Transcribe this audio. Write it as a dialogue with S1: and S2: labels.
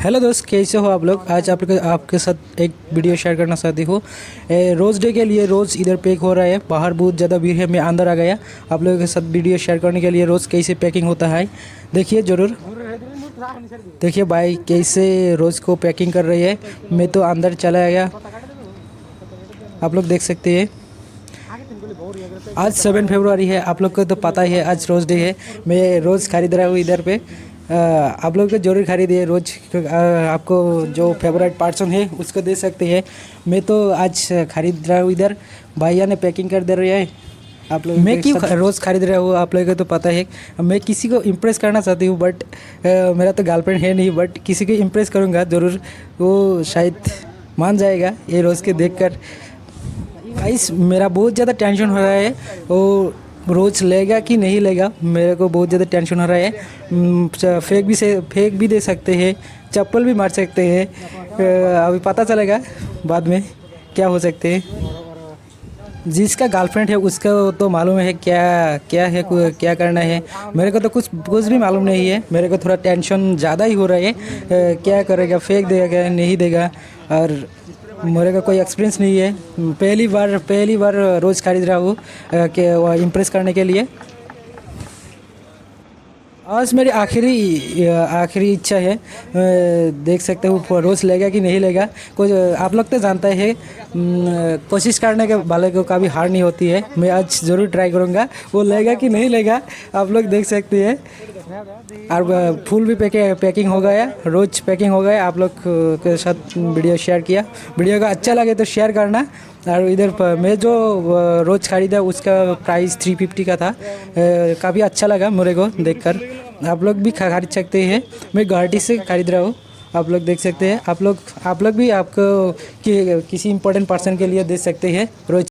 S1: Hello दोस्त, कैसे हो आप लोग। आज आपके साथ एक वीडियो शेयर करना चाहती हूँ। रोज़ डे के लिए रोज़ इधर पैक हो रहा है। बाहर बहुत ज़्यादा भीड़ है, मैं अंदर आ गया आप लोगों के साथ वीडियो शेयर करने के लिए। रोज़ कैसे पैकिंग होता है देखिए ज़रूर। देखिए भाई कैसे रोज़ को पैकिंग कर रही है। मैं तो अंदर चला गया, आप लोग देख सकते हैं। आज 7 फरवरी है, आप लोग को तो पता ही है आज रोज़ डे है। मैं रोज़ खरीद रहा हूँ इधर पे। आप लोग को जरूर खरीदिए रोज़। आपको जो फेवरेट पर्सन है उसको दे सकते हैं। मैं तो आज खरीद रहा हूँ इधर। भैया ने पैकिंग कर दे रही है। आप लोग मैं क्यों रोज़ खरीद रहा हूँ आप लोगों को तो पता है। मैं किसी को इम्प्रेस करना चाहती हूँ, बट मेरा तो गर्लफ्रेंड है नहीं, बट किसी को इम्प्रेस करूँगा ज़रूर। वो शायद मान जाएगा ये रोज़ के देखकर। गाइस मेरा बहुत ज़्यादा टेंशन हो रहा है, वो रोज़ लेगा कि नहीं लेगा। मेरे को बहुत ज़्यादा टेंशन हो रहा है। फेंक भी दे सकते हैं, चप्पल भी मार सकते हैं। अभी पता चलेगा बाद में क्या हो सकते हैं। जिसका गर्लफ्रेंड है उसका तो मालूम है क्या क्या है, क्या करना है। मेरे को तो कुछ भी मालूम नहीं है। मेरे को थोड़ा टेंशन ज़्यादा ही हो रहा है। क्या करेगा, फेंक देगा क्या नहीं देगा। और मेरे का कोई एक्सपीरियंस नहीं है। पहली बार रोज़ खरीद रहा हूँ कि इम्प्रेस करने के लिए। आज मेरी आखिरी इच्छा है। देख सकते हो रोज़ लेगा कि नहीं लेगा। कुछ आप लोग तो जानते हैं, कोशिश करने के वाले को कभी हार नहीं होती है। मैं आज ज़रूर ट्राई करूँगा वो लेगा कि नहीं लेगा। आप लोग देख सकते हैं। और फुल भी पैकिंग हो गया, रोज़ पैकिंग हो गया। आप लोग के साथ वीडियो शेयर किया। वीडियो का अच्छा लगे तो शेयर करना। और इधर मैं जो रोज़ खरीदा उसका प्राइस 350 का था। काफ़ी अच्छा लगा मेरे को देखकर। आप लोग भी खरीद सकते हैं। मैं गुवाहाटी से खरीद रहा हूँ, आप लोग देख सकते हैं। आप लोग भी आपको किसी इंपॉर्टेंट पर्सन के लिए दे सकते हैं रोज़।